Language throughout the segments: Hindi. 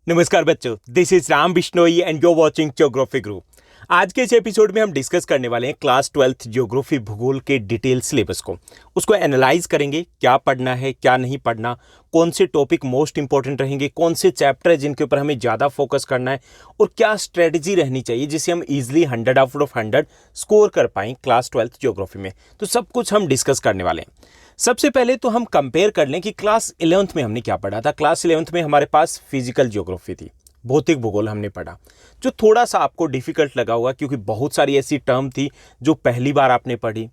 नमस्कार बच्चों, this is Ram Bishnoi and you watching geography group. आज के इस एपिसोड में हम डिस्कस करने वाले हैं क्लास 12th ज्योग्राफी भूगोल के डिटेल सिलेबस को। उसको एनालाइज करेंगे, क्या पढ़ना है क्या नहीं पढ़ना, कौन से टॉपिक मोस्ट इंपॉर्टेंट रहेंगे, कौन से चैप्टर है जिनके ऊपर हमें ज़्यादा फोकस करना है और क्या स्ट्रेटजी रहनी चाहिए जिससे हम इजिली 100 आउट ऑफ 100 स्कोर कर पाएँ क्लास 12th ज्योग्राफी में। तो सब कुछ हम डिस्कस करने वाले हैं। सबसे पहले तो हम कंपेयर कर लें कि क्लास 11th में हमने क्या पढ़ा था। क्लास 11th में हमारे पास फिजिकल ज्योग्राफी थी, भौतिक भूगोल हमने पढ़ा, जो थोड़ा सा आपको डिफिकल्ट लगा होगा क्योंकि बहुत सारी ऐसी टर्म थी जो पहली बार आपने पढ़ी,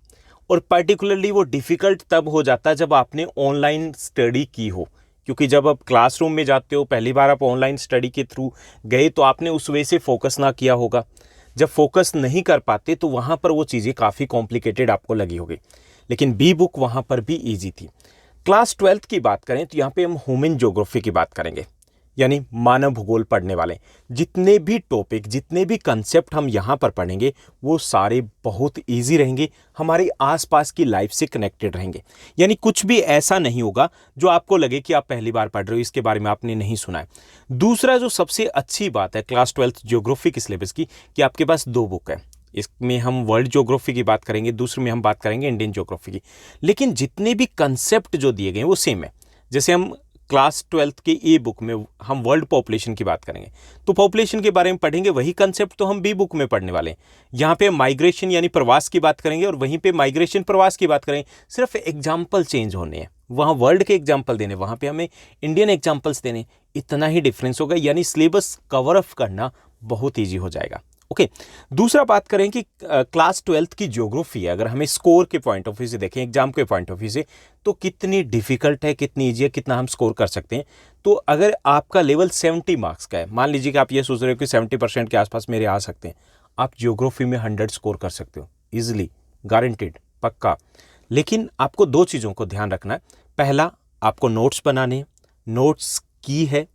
और पर्टिकुलरली वो डिफिकल्ट तब हो जाता है जब आपने ऑनलाइन स्टडी की हो। क्योंकि जब आप क्लासरूम में जाते हो, पहली बार आप ऑनलाइन स्टडी के थ्रू गए तो आपने उस वे से फोकस ना किया होगा। जब फोकस नहीं कर पाते तो वहाँ पर वो चीज़ें काफ़ी कॉम्प्लिकेटेड आपको लगी होगी, लेकिन बी बुक वहाँ पर भी ईजी थी। क्लास 12th की बात करें तो यहाँ पे हम ह्यूमन ज्योग्राफी की बात करेंगे, यानी मानव भूगोल पढ़ने वाले। जितने भी टॉपिक, जितने भी कंसेप्ट हम यहाँ पर पढ़ेंगे वो सारे बहुत इजी रहेंगे, हमारे आसपास की लाइफ से कनेक्टेड रहेंगे। यानी कुछ भी ऐसा नहीं होगा जो आपको लगे कि आप पहली बार पढ़ रहे हो, इसके बारे में आपने नहीं सुना है। दूसरा जो सबसे अच्छी बात है क्लास 12th ज्योग्राफी के सिलेबस की, कि आपके पास 2 बुक है। इसमें हम वर्ल्ड ज्योग्राफी की बात करेंगे, दूसरे में हम बात करेंगे इंडियन ज्योग्राफी की। लेकिन जितने भी कंसेप्ट जो दिए गए हैं वो सेम है। जैसे हम क्लास 12th के ए बुक में हम वर्ल्ड पॉपुलेशन की बात करेंगे तो पॉपुलेशन के बारे में पढ़ेंगे, वही कंसेप्ट तो हम बी बुक में पढ़ने वाले हैं। यहाँ पे माइग्रेशन यानी प्रवास की बात करेंगे और वहीं पे माइग्रेशन प्रवास की बात करेंगे। सिर्फ एग्जाम्पल चेंज होने हैं, वहाँ वर्ल्ड के एग्जाम्पल देने, वहाँ पे हमें इंडियन एग्जाम्पल्स देने, इतना ही डिफरेंस होगा। यानी सिलेबस कवर अप करना बहुत ईजी हो जाएगा। ओके, दूसरा बात करें कि क्लास 12th की ज्योग्राफी है, अगर हमें स्कोर के पॉइंट ऑफ व्यू से देखें, एग्जाम के पॉइंट ऑफ व्यू से, तो कितनी डिफिकल्ट है, कितनी ईजी है, कितना हम स्कोर कर सकते हैं। तो अगर आपका लेवल 70 मार्क्स का है, मान लीजिए कि आप ये सोच रहे हो कि 70% के आसपास मेरे आ सकते हैं, आप ज्योग्राफी में 100 स्कोर कर सकते हो ईजिली, गारंटेड, पक्का। लेकिन आपको 2 चीज़ों को ध्यान रखना है। पहला, आपको नोट्स बनाने, नोट्स की है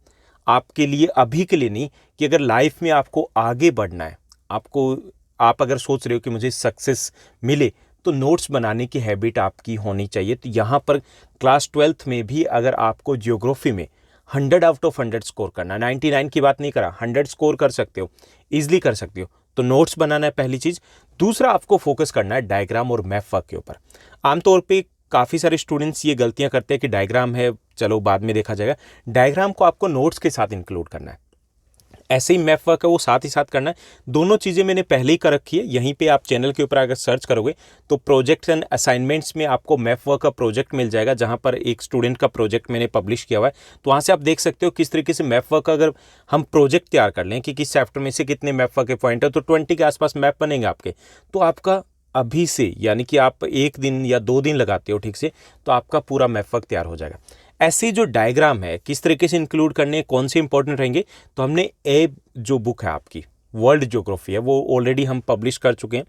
आपके लिए, अभी के लिए नहीं, कि अगर लाइफ में आपको आगे बढ़ना है, आप अगर सोच रहे हो कि मुझे सक्सेस मिले, तो नोट्स बनाने की हैबिट आपकी होनी चाहिए। तो यहाँ पर क्लास 12th में भी अगर आपको ज्योग्राफी में 100 आउट ऑफ 100 स्कोर करना, 99 की बात नहीं करा, 100 स्कोर कर सकते हो, ईजिली कर सकते हो, तो नोट्स बनाना है पहली चीज़। दूसरा, आपको फोकस करना है डायग्राम और मैप वर्क के ऊपर। आमतौर पर काफ़ी सारे स्टूडेंट्स ये गलतियाँ करते हैं कि डायग्राम है, चलो बाद में देखा जाएगा। डायग्राम को आपको नोट्स के साथ इंक्लूड करना है, ऐसे ही मैप वर्क है वो साथ ही साथ करना है। दोनों चीज़ें मैंने पहले ही कर रखी है। यहीं पे आप चैनल के ऊपर अगर सर्च करोगे तो प्रोजेक्ट्स एंड असाइनमेंट्स में आपको मैप वर्क का प्रोजेक्ट मिल जाएगा, जहां पर एक स्टूडेंट का प्रोजेक्ट मैंने पब्लिश किया हुआ है। तो वहाँ से आप देख सकते हो किस तरीके से मैप वर्क, अगर हम प्रोजेक्ट तैयार कर लें कि किस चैप्टर में से कितने मैप वर्क के पॉइंट है, तो 20 के आसपास मैप बनेंगे आपके। तो आपका अभी से, यानी कि आप 1 दिन या 2 दिन लगाते हो ठीक से, तो आपका पूरा मैप वर्क तैयार हो जाएगा। ऐसे जो डायग्राम है किस तरीके से इंक्लूड करने, कौन से इंपॉर्टेंट रहेंगे, तो हमने जो बुक है आपकी वर्ल्ड ज्योग्राफी है वो ऑलरेडी हम पब्लिश कर चुके हैं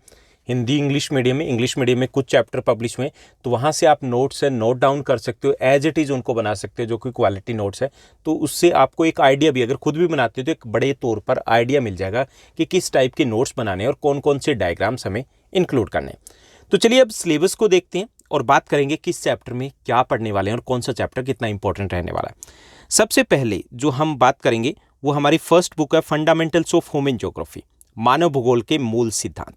हिंदी इंग्लिश मीडियम में। इंग्लिश मीडियम में कुछ चैप्टर पब्लिश हुए, तो वहाँ से आप नोट्स से नोट डाउन कर सकते हो, एज इट इज़ उनको बना सकते हो, जो कि क्वालिटी नोट्स है। तो उससे आपको एक आइडिया भी, अगर खुद भी बनाते हो तो एक बड़े तौर पर आइडिया मिल जाएगा कि किस टाइप के नोट्स बनाने हैं और कौन कौन से डायग्राम्स हमें इंक्लूड करने हैं। तो चलिए अब सिलेबस को देखते हैं और बात करेंगे किस चैप्टर में क्या पढ़ने वाले हैं और कौन सा चैप्टर कितना इंपॉर्टेंट रहने वाला है। सबसे पहले जो हम बात करेंगे वो हमारी फर्स्ट बुक है, फंडामेंटल्स ऑफ ह्यूमन ज्योग्राफी, मानव भूगोल के मूल सिद्धांत।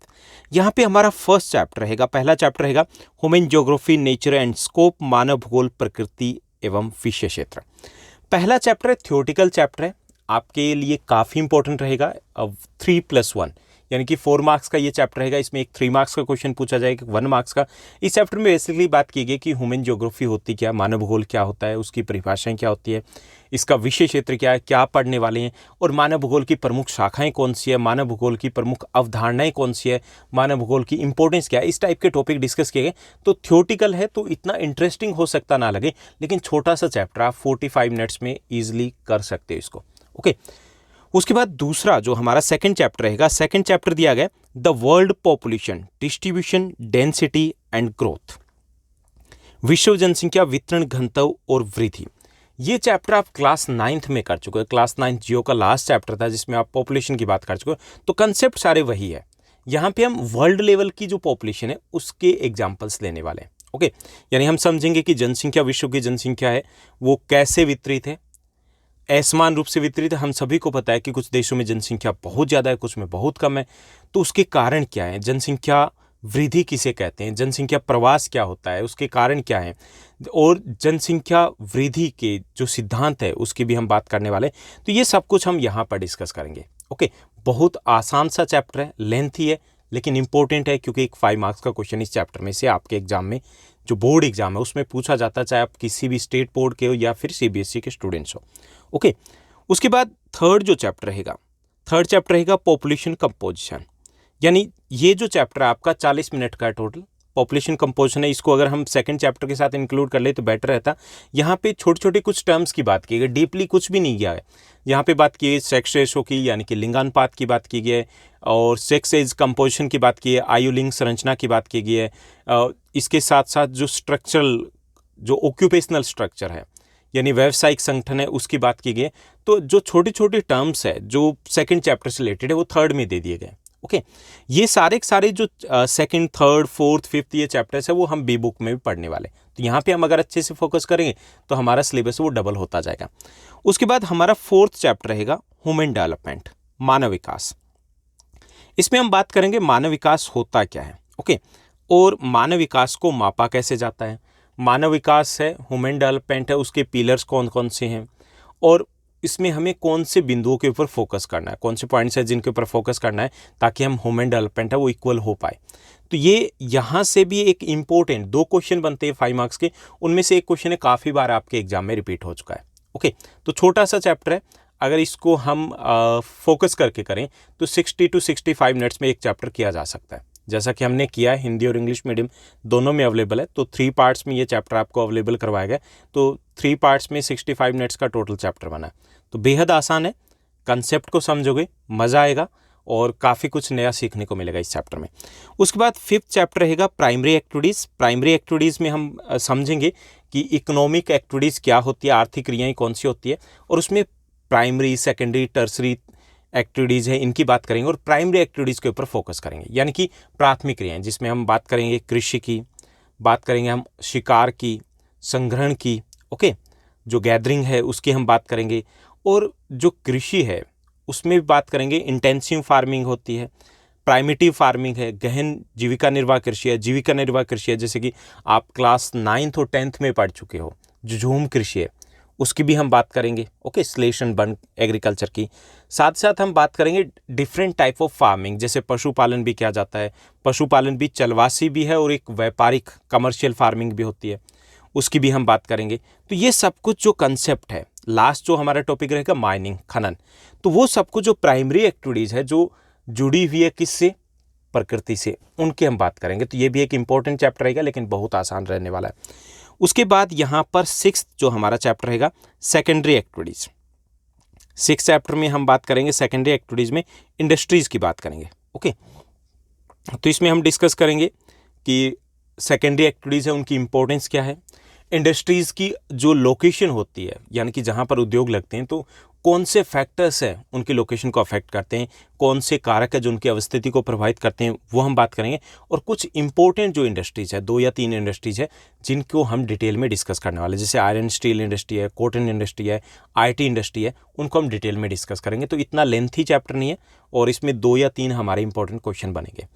यहाँ पे हमारा फर्स्ट चैप्टर रहेगा, पहला चैप्टर रहेगा human geography, nature and scope, मानव भूगोल, प्रकृति एवं विषय क्षेत्र। पहला चैप्टर है, थ्योरेटिकल चैप्टर है, आपके लिए काफ़ी इंपॉर्टेंट रहेगा। अब 3+1 यानी कि 4 मार्क्स का ये चैप्टर रहेगा। इसमें एक 3 मार्क्स का क्वेश्चन पूछा जाएगा, 1 मार्क्स का। इस चैप्टर में बेसिकली बात की गई कि ह्यूमन ज्योग्राफी होती क्या, मानव भूगोल क्या होता है, उसकी परिभाषाएं क्या होती है, इसका विषय क्षेत्र क्या है, क्या पढ़ने वाले हैं, और मानव भूगोल की प्रमुख शाखाएं कौन सी है, मानव भूगोल की प्रमुख अवधारणाएं कौन सी है, मानव भूगोल की इंपॉर्टेंस क्या है, इस टाइप के टॉपिक डिस्कस किए गए। तो थ्योरेटिकल है तो इतना इंटरेस्टिंग हो सकता ना लगे, लेकिन छोटा सा चैप्टर, आप 45 मिनट्स में ईजिली कर सकते हो इसको। ओके, उसके बाद दूसरा जो हमारा सेकंड चैप्टर रहेगा, सेकंड चैप्टर दिया गया the world population, distribution, density and growth, विश्व जनसंख्या, वितरण, घनत्व और वृद्धि। ये चैप्टर आप क्लास 9th में कर चुके हो। क्लास 9 जियो का लास्ट चैप्टर था जिसमें आप पॉपुलेशन की बात कर चुके हो, तो कंसेप्ट सारे वही है। यहाँ पे हम वर्ल्ड लेवल की जो पॉपुलेशन है उसके एग्जाम्पल्स लेने वाले हैं। ओके, यानी हम समझेंगे कि जनसंख्या, विश्व की जनसंख्या है वो कैसे वितरित है, असमान रूप से वितरित है। हम सभी को पता है कि कुछ देशों में जनसंख्या बहुत ज़्यादा है, कुछ में बहुत कम है। तो उसके कारण क्या है? जनसंख्या वृद्धि किसे कहते हैं? जनसंख्या प्रवास क्या होता है? उसके कारण क्या है? और जनसंख्या वृद्धि के जो सिद्धांत है उसकी भी हम बात करने वाले हैं। तो ये सब कुछ हम यहाँ पर डिस्कस करेंगे। ओके, बहुत आसान सा चैप्टर है, लेंथी है, लेकिन इंपॉर्टेंट है क्योंकि एक 5 मार्क्स का क्वेश्चन इस चैप्टर में से आपके एग्जाम में, जो बोर्ड एग्जाम है उसमें पूछा जाता है, चाहे आप किसी भी स्टेट बोर्ड के हो या फिर सीबीएसई के स्टूडेंट्स हो। ओके, उसके बाद थर्ड चैप्टर रहेगा पॉपुलेशन कंपोजिशन। यानी ये जो चैप्टर है आपका 40 मिनट का है टोटल। पॉपुलेशन कंपोजिशन है, इसको अगर हम सेकंड चैप्टर के साथ इंक्लूड कर ले तो बेटर रहता। यहाँ पे छोटे छोटे कुछ टर्म्स की बात की गई, डीपली कुछ भी नहीं गया है। यहाँ पे बात की है सेक्स रेशो की, यानी कि लिंगानुपात की बात की गई है, और सेक्स एज कंपोजिशन की बात की है, आयु लिंग संरचना की बात की गई है। इसके साथ साथ जो स्ट्रक्चरल, जो ऑक्यूपेशनल स्ट्रक्चर है यानी व्यावसायिक संगठन है, उसकी बात की गई है। तो जो छोटे छोटे टर्म्स है जो सेकंड चैप्टर से रिलेटेड है वो थर्ड में दे दिए गए। ओके, ये सारे के सारे जो सेकंड, थर्ड, फोर्थ, फिफ्थ ये चैप्टर्स है वो हम बी बुक में भी पढ़ने वाले। तो यहाँ पे हम अगर अच्छे से फोकस करेंगे तो हमारा सिलेबस वो डबल होता जाएगा। उसके बाद हमारा फोर्थ चैप्टर रहेगा ह्यूमन डेवलपमेंट, मानव विकास। इसमें हम बात करेंगे मानव विकास होता क्या है। ओके, और मानव विकास को मापा कैसे जाता है। मानव विकास है, ह्यूमन डेवलपमेंट है, उसके पिलर्स कौन कौन से हैं, और इसमें हमें कौन से बिंदुओं के ऊपर फोकस करना है, कौन से पॉइंट्स हैं जिनके ऊपर फोकस करना है ताकि हम ह्यूमन डेवलपमेंट है वो इक्वल हो पाए। तो ये यहाँ से भी एक इम्पोर्टेंट 2 क्वेश्चन बनते हैं 5 मार्क्स के, उनमें से एक क्वेश्चन है काफ़ी बार आपके एग्जाम में रिपीट हो चुका है। ओके, तो छोटा सा चैप्टर है, अगर इसको हम फोकस करके करें तो 60 to 65 मिनट्स में एक चैप्टर किया जा सकता है, जैसा कि हमने किया है। हिंदी और इंग्लिश मीडियम दोनों में अवेलेबल है। तो 3 पार्ट्स में ये चैप्टर आपको अवेलेबल करवाया गया। तो 3 पार्ट्स में 65 मिनट्स का टोटल चैप्टर बना है। तो बेहद आसान है, कंसेप्ट को समझोगे मज़ा आएगा और काफ़ी कुछ नया सीखने को मिलेगा इस चैप्टर में। उसके बाद 5th चैप्टर रहेगा प्राइमरी एक्टिविटीज़। प्राइमरी एक्टिविटीज़ में हम समझेंगे कि इकोनॉमिक एक्टिविटीज़ क्या होती है, आर्थिक क्रियाएँ कौन सी होती है, और उसमें प्राइमरी, सेकेंडरी, टर्सरी एक्टिविटीज़ है इनकी बात करेंगे, और प्राइमरी एक्टिविटीज़ के ऊपर फोकस करेंगे, यानी कि प्राथमिक क्रियाएं, जिसमें हम बात करेंगे कृषि की, बात करेंगे हम शिकार की, संग्रहण की, ओके, जो गैदरिंग है उसकी हम बात करेंगे, और जो कृषि है उसमें भी बात करेंगे। इंटेंसिव फार्मिंग होती है, प्राइमिटिव फार्मिंग है, गहन जीविका निर्वाह कृषि है, जीविका निर्वाह कृषि है, जैसे कि आप क्लास 9th और 10th में पढ़ चुके हो, जो झूम कृषि है उसकी भी हम बात करेंगे। Okay, slash and burn agriculture की। साथ साथ हम बात करेंगे डिफरेंट टाइप ऑफ फार्मिंग, जैसे पशुपालन भी किया जाता है, पशुपालन भी चलवासी भी है और एक व्यापारिक कमर्शियल फार्मिंग भी होती है, उसकी भी हम बात करेंगे। तो ये सब कुछ जो कंसेप्ट है, लास्ट जो हमारा टॉपिक रहेगा माइनिंग, खनन, तो वो सब कुछ जो प्राइमरी एक्टिविटीज़ है जो जुड़ी हुई है किससे, प्रकृति से, उनकी हम बात करेंगे। तो ये भी एक इंपॉर्टेंट चैप्टर रहेगा, लेकिन बहुत आसान रहने वाला है। उसके बाद यहाँ पर 6th जो हमारा चैप्टर रहेगा सेकेंडरी एक्टिविटीज़। 6th चैप्टर में हम बात करेंगे सेकेंडरी एक्टिविटीज़ में इंडस्ट्रीज़ की बात करेंगे। ओके, तो इसमें हम डिस्कस करेंगे कि सेकेंडरी एक्टिविटीज़ है उनकी इंपॉर्टेंस क्या है, इंडस्ट्रीज़ की जो लोकेशन होती है यानी कि जहाँ पर उद्योग लगते हैं, तो कौन से फैक्टर्स हैं उनकी लोकेशन को अफेक्ट करते हैं, कौन से कारक है जो उनकी अवस्थिति को प्रभावित करते हैं, वो हम बात करेंगे। और कुछ इंपॉर्टेंट जो इंडस्ट्रीज़ है, 2 या 3 इंडस्ट्रीज़ है जिनको हम डिटेल में डिस्कस करने वाले, जैसे आयरन स्टील इंडस्ट्री है, कॉटन इंडस्ट्री है, IT इंडस्ट्री है, उनको हम डिटेल में डिस्कस करेंगे। तो इतना लेंथी चैप्टर नहीं है और इसमें 2 या 3 हमारे इंपॉर्टेंट क्वेश्चन बनेंगे।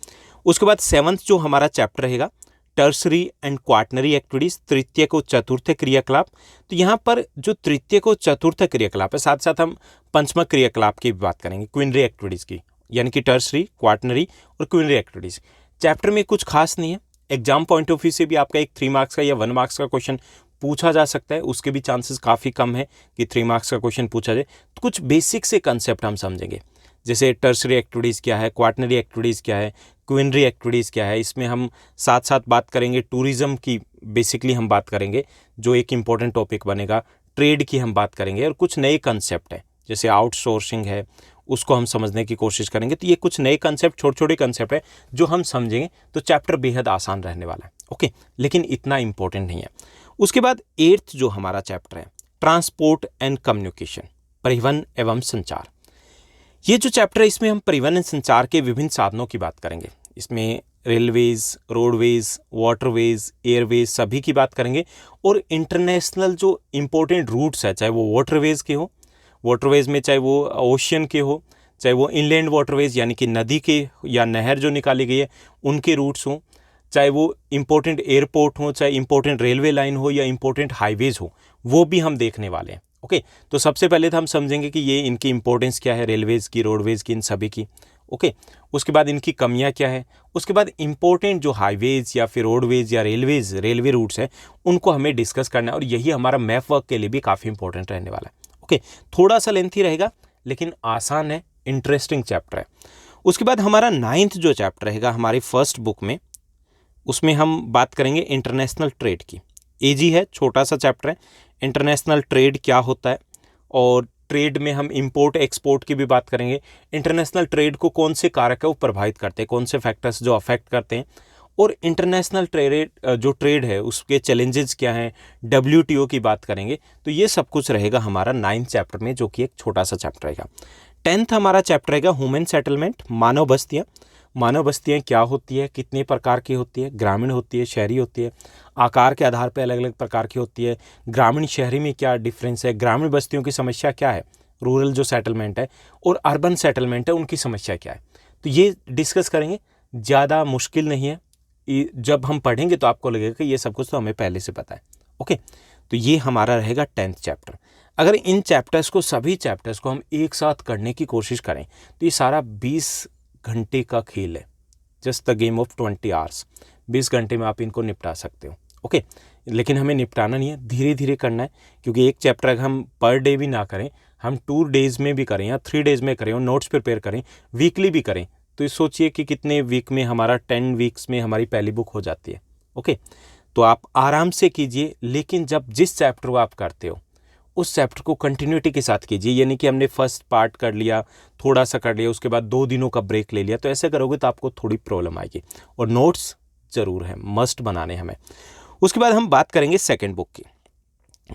उसके बाद 7th जो हमारा चैप्टर रहेगा टर्सरी एंड क्वाटनरी एक्टिविटीज, तृतीयक और चतुर्थ क्रियाकलाप। तो यहाँ पर जो तृतीयक और चतुर्थ क्रियाकलाप है, साथ साथ हम पंचमक क्रियाकलाप की भी बात करेंगे, क्विनरी एक्टिविटीज़ की, यानी कि टर्सरी, क्वाटनरी और क्विनरी एक्टिविटीज़। चैप्टर में कुछ खास नहीं है, एग्जाम पॉइंट ऑफ व्यू से भी आपका एक 3 मार्क्स का या 1 मार्क्स का क्वेश्चन पूछा जा सकता है, उसके भी चांसेस काफ़ी कम है कि 3 मार्क्स का क्वेश्चन पूछा जाए। तो कुछ बेसिक से कंसेप्ट हम समझेंगे, जैसे टर्सरी एक्टिविटीज़ क्या है, क्वाटनरी एक्टिविटीज़ क्या है, क्विनरी एक्टिविटीज़ क्या है। इसमें हम साथ साथ बात करेंगे टूरिज़्म की, बेसिकली हम बात करेंगे जो एक इम्पॉर्टेंट टॉपिक बनेगा, ट्रेड की हम बात करेंगे, और कुछ नए कंसेप्ट है जैसे आउटसोर्सिंग है, उसको हम समझने की कोशिश करेंगे। तो ये कुछ नए कंसेप्ट, छोटे छोटे कंसेप्ट है जो हम समझेंगे, तो चैप्टर बेहद आसान रहने वाला है। ओके, लेकिन इतना इंपॉर्टेंट नहीं है। उसके बाद 8th जो हमारा चैप्टर है ट्रांसपोर्ट एंड कम्युनिकेशन, परिवहन एवं संचार। ये जो चैप्टर है इसमें हम परिवहन एवं संचार के विभिन्न साधनों की बात करेंगे। इसमें रेलवेज़, रोडवेज़, वाटरवेज़, एयरवेज़ सभी की बात करेंगे, और इंटरनेशनल जो इम्पोर्टेंट रूट्स है, चाहे वो वाटरवेज़ के हो, वाटरवेज में चाहे वो ओशियन के हो, चाहे वो इनलैंड वाटरवेज यानी कि नदी के या नहर जो निकाली गई है उनके रूट्स हों, चाहे वो इम्पोर्टेंट एयरपोर्ट हो, चाहे इम्पोर्टेंट रेलवे लाइन हो या इम्पोर्टेंट हाईवेज हो, वो भी हम देखने वाले हैं। ओके, तो सबसे पहले तो हम समझेंगे कि ये इनकी इंपॉर्टेंस क्या है, रेलवेज की, रोडवेज की, इन सभी की। ओके, उसके बाद इनकी कमियां क्या है, उसके बाद इंपॉर्टेंट जो हाईवेज या फिर रोडवेज या रेलवे रूट्स हैं उनको हमें डिस्कस करना है, और यही हमारा मैप वर्क के लिए भी काफ़ी इंपॉर्टेंट रहने वाला है। ओके, थोड़ा सा लेंथी रहेगा लेकिन आसान है, इंटरेस्टिंग चैप्टर है। उसके बाद हमारा 9th जो चैप्टर रहेगा हमारी फर्स्ट बुक में, उसमें हम बात करेंगे इंटरनेशनल ट्रेड की। ईजी है, छोटा सा चैप्टर है। इंटरनेशनल ट्रेड क्या होता है, और ट्रेड में हम इंपोर्ट एक्सपोर्ट की भी बात करेंगे। इंटरनेशनल ट्रेड को कौन से कारक है वो प्रभावित करते हैं, कौन से फैक्टर्स जो अफेक्ट करते हैं, और इंटरनेशनल ट्रेड है उसके चैलेंजेस क्या हैं, WTO की बात करेंगे। तो ये सब कुछ रहेगा हमारा 9th चैप्टर में, जो कि एक छोटा सा चैप्टर रहेगा। 10th हमारा चैप्टर रहेगा ह्यूमन सेटलमेंट, मानव बस्तियाँ। मानव बस्तियाँ क्या होती है, कितने प्रकार की होती है, ग्रामीण होती है, शहरी होती है, आकार के आधार पर अलग अलग प्रकार की होती है, ग्रामीण शहरी में क्या डिफरेंस है, ग्रामीण बस्तियों की समस्या क्या है, रूरल जो सेटलमेंट है और अर्बन सेटलमेंट है उनकी समस्या क्या है, तो ये डिस्कस करेंगे। ज़्यादा मुश्किल नहीं है, जब हम पढ़ेंगे तो आपको लगेगा कि ये सब कुछ तो हमें पहले से पता है। ओके, तो ये हमारा रहेगा 10th चैप्टर। अगर इन चैप्टर्स को, सभी चैप्टर्स को हम एक साथ करने की कोशिश करें तो ये सारा 20 घंटे का खेल है, just the game of 20 hours. 20 घंटे में आप इनको निपटा सकते हो। ओके, लेकिन हमें निपटाना नहीं है, धीरे धीरे करना है, क्योंकि एक चैप्टर अगर हम पर डे भी ना करें, हम 2 डेज़ में भी करें या 3 डेज़ में करें और नोट्स प्रिपेयर करें, वीकली भी करें, तो ये सोचिए कि कितने वीक में हमारा 10 वीक्स में हमारी पहली बुक हो जाती है। ओके, तो आप आराम से कीजिए, लेकिन जब जिस चैप्टर को आप करते हो उस चैप्टर को कंटिन्यूटी के साथ कीजिए। यानी कि हमने फर्स्ट पार्ट कर लिया, थोड़ा सा कर लिया, उसके बाद 2 दिनों का ब्रेक ले लिया, तो ऐसे करोगे तो आपको थोड़ी प्रॉब्लम आएगी। और नोट्स ज़रूर है, मस्ट बनाने हमें। उसके बाद हम बात करेंगे सेकंड बुक की।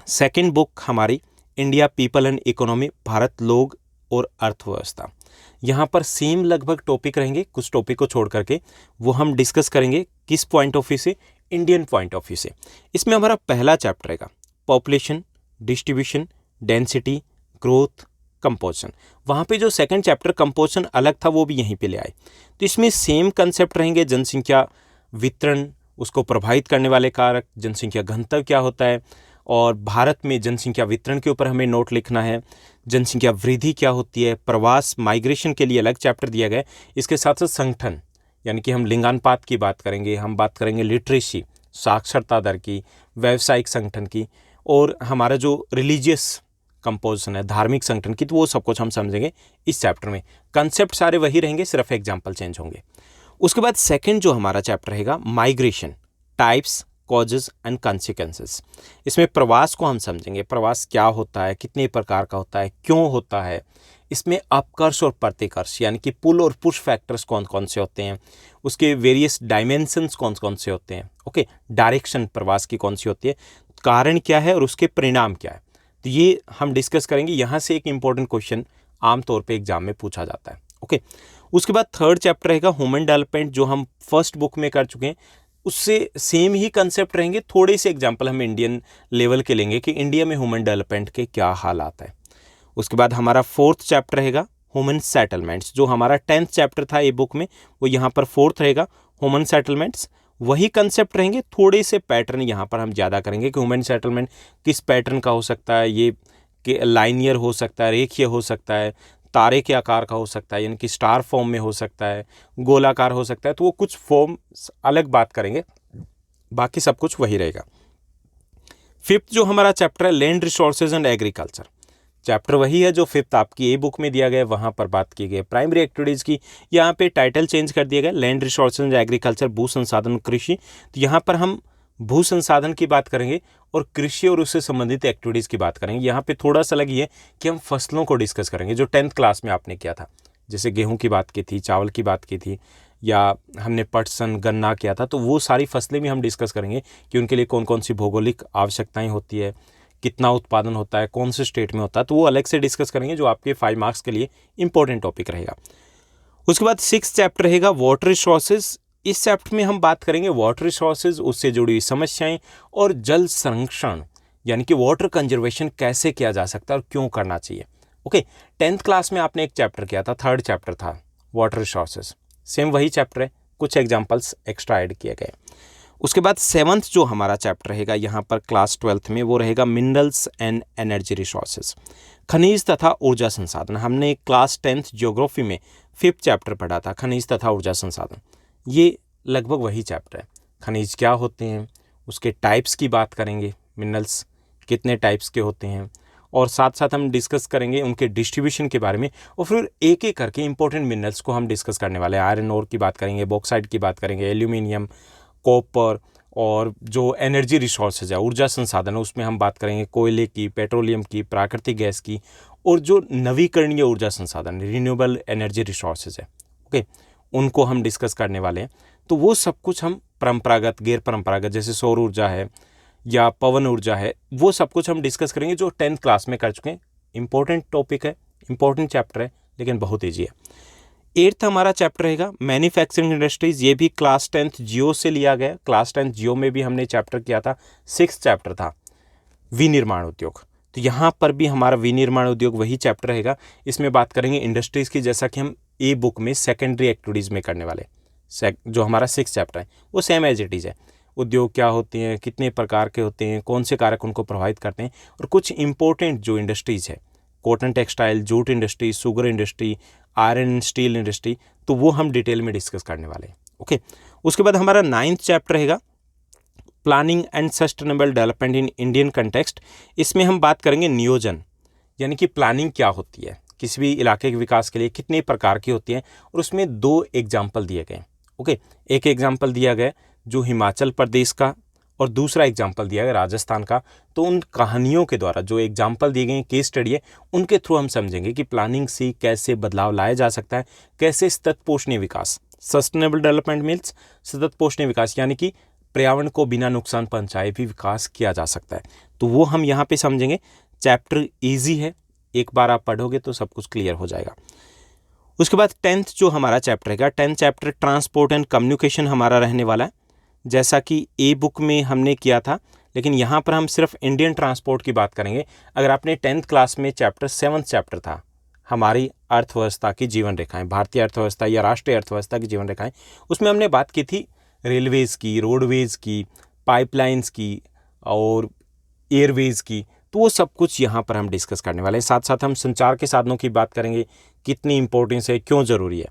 सेकंड बुक हमारी India people and economy, Bharat लोग और अर्थव्यवस्था। यहाँ पर सेम लगभग टॉपिक रहेंगे, कुछ टॉपिक को छोड़ करके वो हम डिस्कस करेंगे किस पॉइंट ऑफ व्यू से, इंडियन पॉइंट ऑफ व्यू से। इसमें हमारा पहला चैप्टर रहेगा population, distribution, density, growth, composition. वहाँ पे जो सेकंड चैप्टर कंपोजिशन अलग था वो भी यहीं पे ले आए। तो इसमें सेम कंसेप्ट रहेंगे, जनसंख्या वितरण, उसको प्रभावित करने वाले कारक, जनसंख्या घनत्व क्या होता है, और भारत में जनसंख्या वितरण के ऊपर हमें नोट लिखना है, जनसंख्या वृद्धि क्या होती है, प्रवास माइग्रेशन के लिए अलग चैप्टर दिया गया है। इसके साथ साथ संगठन, यानी कि हम लिंगानुपात की बात करेंगे, हम बात करेंगे लिटरेसी, साक्षरता दर की, व्यावसायिक संगठन की, और हमारा जो रिलीजियस कंपोजिशन है, धार्मिक संगठन की, तो वो सब कुछ हम समझेंगे इस चैप्टर में। कंसेप्ट सारे वही रहेंगे, सिर्फ एग्जाम्पल चेंज होंगे। उसके बाद सेकंड जो हमारा चैप्टर रहेगा migration, types, causes and consequences. इसमें प्रवास को हम समझेंगे, प्रवास क्या होता है, कितने प्रकार का होता है, क्यों होता है, इसमें अपकर्ष और प्रतिकर्ष यानी कि पुल और पुश फैक्टर्स कौन कौन से होते हैं, उसके वेरियस डायमेंशंस कौन कौन से होते हैं। ओके, डायरेक्शन प्रवास की कौन सी होती है, कारण क्या है और उसके परिणाम क्या है, तो ये हम डिस्कस करेंगे। यहाँ से एक इंपॉर्टेंट क्वेश्चन आमतौर पे एग्जाम में पूछा जाता है। ओके, उसके बाद थर्ड चैप्टर रहेगा ह्यूमन डेवलपमेंट, जो हम फर्स्ट बुक में कर चुके हैं, उससे सेम ही कंसेप्ट रहेंगे, थोड़े से एग्जाम्पल हम इंडियन लेवल के लेंगे कि इंडिया में ह्यूमन डेवलपमेंट के क्या हालात है। उसके बाद हमारा फोर्थ चैप्टर रहेगा ह्यूमन सेटलमेंट्स, जो हमारा 10th चैप्टर था ये बुक में, वो यहाँ पर फोर्थ रहेगा ह्यूमन सेटलमेंट्स। वही कंसेप्ट रहेंगे, थोड़े से पैटर्न यहाँ पर हम ज़्यादा करेंगे कि ह्यूमन सेटलमेंट किस पैटर्न का हो सकता है, ये कि लाइनियर हो सकता है, रेखीय हो सकता है, तारे के आकार का हो सकता है, यानी कि स्टार फॉर्म में हो सकता है, गोलाकार हो सकता है, तो वो कुछ फॉर्म अलग बात करेंगे, बाकी सब कुछ वही रहेगा। फिफ्थ जो हमारा चैप्टर है land resources and agriculture, chapter वही है जो फिफ्थ आपकी ए बुक में दिया गया है, वहाँ पर बात की गई है प्राइमरी एक्टिविटीज़ की। यहाँ पे टाइटल चेंज कर दिया गया, लैंड रिसोर्सेज एंड एग्रीकल्चर, भू संसाधन कृषि। तो यहाँ पर हम भू संसाधन की बात करेंगे और कृषि और उससे संबंधित एक्टिविटीज़ की बात करेंगे। यहाँ पे थोड़ा सा लगी है कि हम फसलों को डिस्कस करेंगे, जो 10th क्लास में आपने किया था, जैसे गेहूँ की बात की थी, चावल की बात की थी, या हमने पटसन गन्ना किया था, तो वो सारी फसलें भी हम डिस्कस करेंगे कि उनके लिए कौन कौन सी भौगोलिक आवश्यकताएं होती है, कितना उत्पादन होता है, कौन से स्टेट में होता है, तो वो अलग से डिस्कस करेंगे, जो आपके 5 मार्क्स के लिए इंपॉर्टेंट टॉपिक रहेगा। उसके बाद 6th चैप्टर रहेगा वाटर रिसोर्सेज। इस चैप्टर में हम बात करेंगे वाटर रिसोर्सेज, उससे जुड़ी हुई समस्याएं और जल संरक्षण, यानी कि वाटर कंजर्वेशन कैसे किया जा सकता है और क्यों करना चाहिए। ओके, 10th क्लास में आपने एक चैप्टर किया था, थर्ड चैप्टर था वाटर रिसोर्सेज, सेम वही चैप्टर है, कुछ एग्जाम्पल्स एक्स्ट्रा ऐड किए गए। उसके बाद 7th जो हमारा चैप्टर रहेगा यहाँ पर क्लास 12th में, वो रहेगा मिनरल्स एंड एनर्जी रिसोर्सेज, खनिज तथा ऊर्जा संसाधन। हमने क्लास 10th ज्योग्राफी में 5th चैप्टर पढ़ा था, खनिज तथा ऊर्जा संसाधन। ये लगभग वही चैप्टर है। खनिज क्या होते हैं, उसके टाइप्स की बात करेंगे, मिनरल्स कितने टाइप्स के होते हैं, और साथ साथ हम डिस्कस करेंगे उनके डिस्ट्रीब्यूशन के बारे में, और फिर एक एक करके इंपॉर्टेंट मिनरल्स को हम डिस्कस करने वाले हैं। आयरन ओर की बात करेंगे, बॉक्साइट की बात करेंगे, एल्यूमिनियम, कॉपर, और जो एनर्जी रिसोर्सेज है, ऊर्जा संसाधन है, उसमें हम बात करेंगे कोयले की, पेट्रोलियम की, प्राकृतिक गैस की, और जो नवीकरणीय ऊर्जा संसाधन, रिन्यूएबल एनर्जी रिसोर्सेज है, ओके, उनको हम डिस्कस करने वाले हैं। तो वो सब कुछ हम परंपरागत, गैर परंपरागत, जैसे सौर ऊर्जा है या पवन ऊर्जा है, वो सब कुछ हम डिस्कस करेंगे जो 10th क्लास में कर चुके हैं। इंपॉर्टेंट टॉपिक है, इंपॉर्टेंट चैप्टर है, लेकिन बहुत ईजी है। 8th हमारा चैप्टर रहेगा मैन्युफैक्चरिंग इंडस्ट्रीज। ये भी क्लास 10th जियो से लिया गया। क्लास 10th जियो में भी हमने चैप्टर किया था, 6th चैप्टर था विनिर्माण उद्योग। तो यहाँ पर भी हमारा विनिर्माण उद्योग वही चैप्टर रहेगा। इसमें बात करेंगे इंडस्ट्रीज़ की, जैसा कि हम ए बुक में सेकेंडरी एक्टिविटीज़ में करने वाले। जो हमारा 6th चैप्टर है वो सेम एज इट इज़ है। उद्योग क्या होते हैं, कितने प्रकार के होते हैं, कौन से कारक उनको प्रभावित करते हैं, और कुछ इंपॉर्टेंट जो इंडस्ट्रीज़ है, cotton textile, jute industry, sugar industry, iron steel industry, तो वो हम डिटेल में डिस्कस करने वाले हैं। ओके, उसके बाद हमारा 9th चैप्टर रहेगा planning and sustainable development in Indian context. इसमें हम बात करेंगे नियोजन, यानी कि प्लानिंग क्या होती है, किसी भी इलाके के विकास के लिए कितने प्रकार की होती है, और उसमें 2 एग्जाम्पल दिए गए। ओके, एक एग्जाम्पल दिया गया जो हिमाचल प्रदेश का, और दूसरा एग्जाम्पल दिया गया राजस्थान का। तो उन कहानियों के द्वारा जो एग्जाम्पल दिए गए, केस स्टडी है, उनके थ्रू हम समझेंगे कि प्लानिंग से कैसे बदलाव लाया जा सकता है, कैसे सतत पोषणीय विकास, सस्टेनेबल डेवलपमेंट मीन्स सतत पोषणीय विकास, यानी कि पर्यावरण को बिना नुकसान पहुंचाए भी विकास किया जा सकता है। तो वो हम यहाँ पे समझेंगे। चैप्टर ईजी है, एक बार आप पढ़ोगे तो सब कुछ क्लियर हो जाएगा। उसके बाद 10th जो हमारा चैप्टर रहेगा, 10th chapter transport and communication हमारा रहने वाला है, जैसा कि ए बुक में हमने किया था, लेकिन यहाँ पर हम सिर्फ इंडियन ट्रांसपोर्ट की बात करेंगे। अगर आपने 10th क्लास में चैप्टर 7th चैप्टर था हमारी अर्थव्यवस्था की जीवन रेखाएं, भारतीय अर्थव्यवस्था या राष्ट्रीय अर्थव्यवस्था की जीवन रेखाएं, उसमें हमने बात की थी रेलवेज़ की, रोडवेज़ की, पाइपलाइंस की और एयरवेज़ की। तो वो सब कुछ यहाँ पर हम डिस्कस करने वाले हैं। साथ साथ हम संचार के साधनों की बात करेंगे, कितनी इंपॉर्टेंस है, क्यों ज़रूरी है।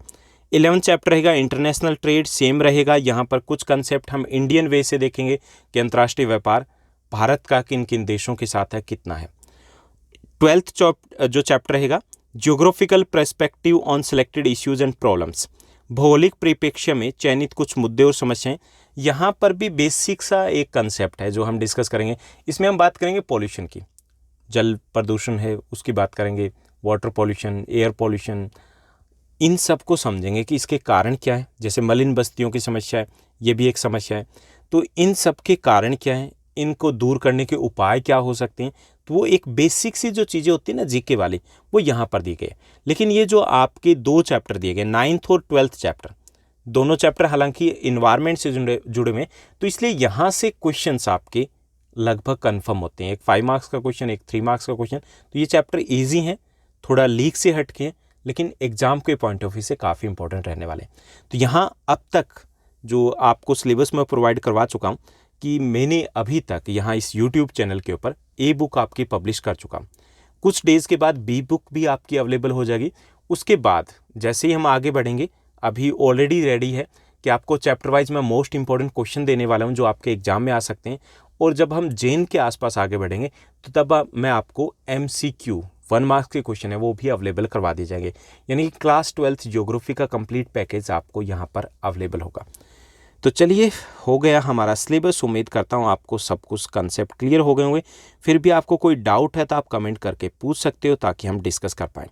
11th चैप्टर रहेगा इंटरनेशनल ट्रेड, सेम रहेगा। यहाँ पर कुछ कंसेप्ट हम इंडियन वे से देखेंगे कि व्यापार भारत का किन किन देशों के साथ है, कितना है। 12th जो चैप्टर रहेगा geographical perspective on selected issues and problems, भौगोलिक परिप्रेक्ष्य में चयनित कुछ मुद्दे और समस्याएं। यहाँ पर भी बेसिक सा एक कंसेप्ट है जो हम डिस्कस करेंगे। इसमें हम बात करेंगे पॉल्यूशन की, जल प्रदूषण है उसकी बात करेंगे, वाटर पॉल्यूशन, एयर पॉल्यूशन, इन सब को समझेंगे कि इसके कारण क्या है। जैसे मलिन बस्तियों की समस्या है, ये भी एक समस्या है। तो इन सब के कारण क्या है, इनको दूर करने के उपाय क्या हो सकते हैं। तो वो एक बेसिक सी जो चीज़ें होती है ना जीके वाली, वो यहाँ पर दी गई। लेकिन ये जो आपके 2 चैप्टर दिए गए, 9th और 12th चैप्टर, दोनों चैप्टर हालांकि इन्वायरमेंट से जुड़े हुए, तो इसलिए यहाँ से क्वेश्चंस आपके लगभग कन्फर्म होते हैं। एक 5 मार्क्स का क्वेश्चन, एक 3 मार्क्स का क्वेश्चन। तो ये चैप्टर ईजी हैं, थोड़ा लीक से हटके हैं, लेकिन एग्जाम के पॉइंट ऑफ व्यू से काफ़ी इंपॉर्टेंट रहने वाले। तो यहाँ अब तक जो आपको सिलेबस में प्रोवाइड करवा चुका हूँ कि मैंने अभी तक यहाँ इस यूट्यूब चैनल के ऊपर ए बुक आपकी पब्लिश कर चुका हूँ। कुछ डेज़ के बाद बी बुक भी आपकी अवेलेबल हो जाएगी। उसके बाद जैसे ही हम आगे बढ़ेंगे, अभी ऑलरेडी रेडी है कि आपको चैप्टर वाइज मैं मोस्ट इंपॉर्टेंट क्वेश्चन देने वाला हूँ जो आपके एग्जाम में आ सकते हैं। और जब हम जैन के आसपास आगे बढ़ेंगे तो तब मैं आपको MCQ 1 मार्क्स के क्वेश्चन है वो भी अवेलेबल करवा दिए जाएंगे। यानी कि क्लास 12th ज्योग्राफी का कंप्लीट पैकेज आपको यहाँ पर अवेलेबल होगा। तो चलिए, हो गया हमारा सिलेबस। उम्मीद करता हूँ आपको सब कुछ कंसेप्ट क्लियर हो गए होंगे। फिर भी आपको कोई डाउट है तो आप कमेंट करके पूछ सकते हो ताकि हम डिस्कस कर पाएँ।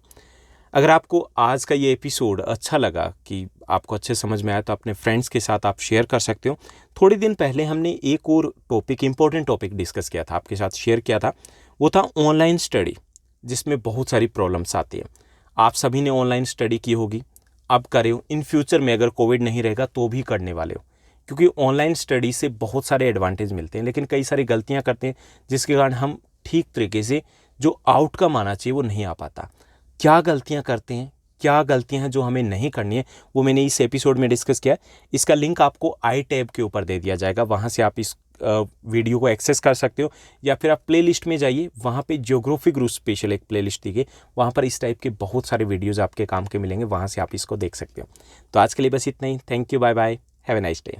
अगर आपको आज का ये एपिसोड अच्छा लगा, कि आपको अच्छे समझ में आया, तो अपने फ्रेंड्स के साथ आप शेयर कर सकते हो। थोड़े दिन पहले हमने एक और टॉपिक, इंपॉर्टेंट टॉपिक डिस्कस किया था, आपके साथ शेयर किया था। वो था ऑनलाइन स्टडी, जिसमें बहुत सारी प्रॉब्लम्स आती है। आप सभी ने ऑनलाइन स्टडी की होगी, अब करे हो, इन फ्यूचर में अगर कोविड नहीं रहेगा तो भी करने वाले हो, क्योंकि ऑनलाइन स्टडी से बहुत सारे एडवांटेज मिलते हैं। लेकिन कई सारी गलतियाँ करते हैं जिसके कारण हम ठीक तरीके से जो आउटकम आना चाहिए वो नहीं आ पाता। क्या गलतियां करते हैं, क्या गलतियां हैं जो हमें नहीं करनी है, वो मैंने इस एपिसोड में डिस्कस किया। इसका लिंक आपको आई टैब के ऊपर दे दिया जाएगा, वहाँ से आप इस वीडियो को एक्सेस कर सकते हो, या फिर आप प्लेलिस्ट में जाइए, वहाँ पे ज्योग्राफी ग्रुप स्पेशल एक प्लेलिस्ट दी गई, वहाँ पर इस टाइप के बहुत सारे वीडियोस आपके काम के मिलेंगे, वहाँ से आप इसको देख सकते हो। तो आज के लिए बस इतना ही। Thank you, bye bye, have a nice day.